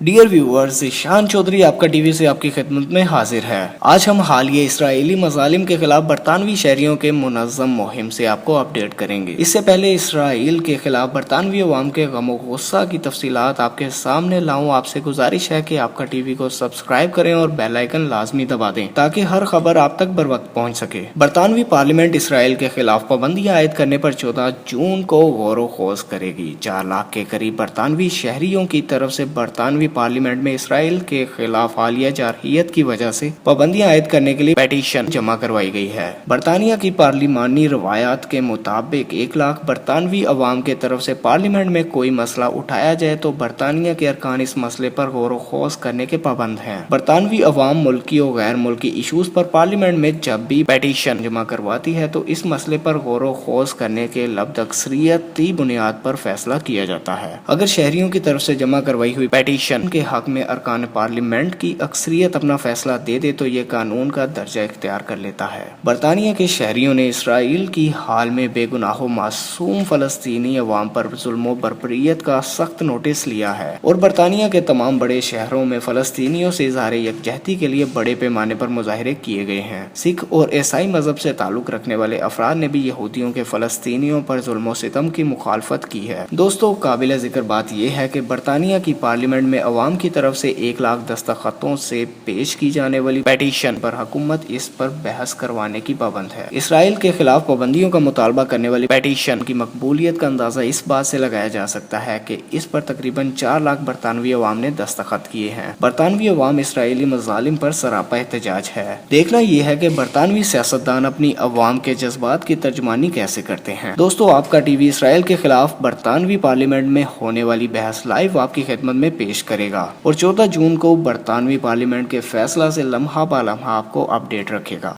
Dear viewers, Ishan Chaudhary आपका TV से आपकी खिदमत में हाजिर है। आज हम हालिया इसराइली मजालिम के खिलाफ बरतानवी शहरियों के मुनज़्ज़म मुहिम से आपको अपडेट करेंगे। इससे पहले इसराइल के खिलाफ बरतानवी अवाम के गम गुस्सा की तफसीलात आपके सामने लाऊं, आपसे गुजारिश है कि आपका टीवी को सब्सक्राइब करें और बेल आइकन लाजमी दबा दें ताकि हर खबर आप तक बर वक्त पहुँच सके। बरतानवी पार्लियामेंट इसराइल के खिलाफ पाबंदियाँ आयद करने पर 14 जून को गौर खोज करेगी। 4 लाख के करीब बरतानवी शहरियों की तरफ से बरतानवी पार्लियामेंट में इसराइल के खिलाफ हालिया जारहियत की वजह से पाबंदियां आयद करने के लिए पेटिशन जमा करवाई गई है। बरतानिया की पार्लिमानी रवायात के मुताबिक 1 लाख बरतानवी अवाम के तरफ से पार्लियामेंट में कोई मसला उठाया जाए तो बरतानिया के अरकान इस मसले पर गौर खोज करने के पाबंद हैं। बरतानवी अवाम मुल्की और गैर मुल्की इशूज पर पार्लियामेंट में जब भी पेटिशन जमा करवाती है तो इस मसले पर गौर खोज करने के लब्ध अक्सरियती बुनियाद पर फैसला किया जाता है। अगर शहरियों की तरफ से जमा करवाई हुई पेटिशन के हक में अरकान पार्लियामेंट की अक्सरियत अपना फैसला दे दे तो ये कानून का दर्जा इख्तियार कर लेता है। बरतानिया के शहरियों ने इसराइल की हाल में बेगुनाह मासूम फलस्तीनी अवाम पर जुल्म बर्बरियत का सख्त नोटिस लिया है और बरतानिया के तमाम बड़े शहरों में फलस्तीनियों से इज़हार यकजहती के लिए बड़े पैमाने पर मुजाहरे किए गए हैं। सिख और ईसाई मजहब से ताल्लुक रखने वाले अफराद ने भी यहूदियों के फलस्तीनियों पर जुल्म सितम की मुखालफत की है। दोस्तों, काबिल जिक्र बात यह है कि बरतानिया की पार्लियामेंट में अवाम की तरफ से 1 लाख दस्तखतों से पेश की जाने वाली पेटिशन पर हुकूमत इस पर बहस करवाने की पाबंद है। इसराइल के खिलाफ पाबंदियों का मुतालबा करने वाली पेटिशन की मकबूलियत का अंदाजा इस बात से लगाया जा सकता है कि इस पर तकरीबन 4 लाख बरतानवी अवाम ने दस्तखत किए हैं। बरतानवी अवाम इसराइली मजालिम पर सरापा एहतजाज है। देखना यह है कि बरतानवी सियासतदान अपनी अवाम के जज्बात की तर्जमानी कैसे करते हैं। दोस्तों, आपका टीवी इसराइल के खिलाफ बरतानवी पार्लियामेंट में होने वाली बहस लाइव आपकी खिदमत में पेश करेगा और 14 जून को बरतानवी पार्लियामेंट के फैसला से लम्हा बा लम्हा आपको अपडेट रखेगा।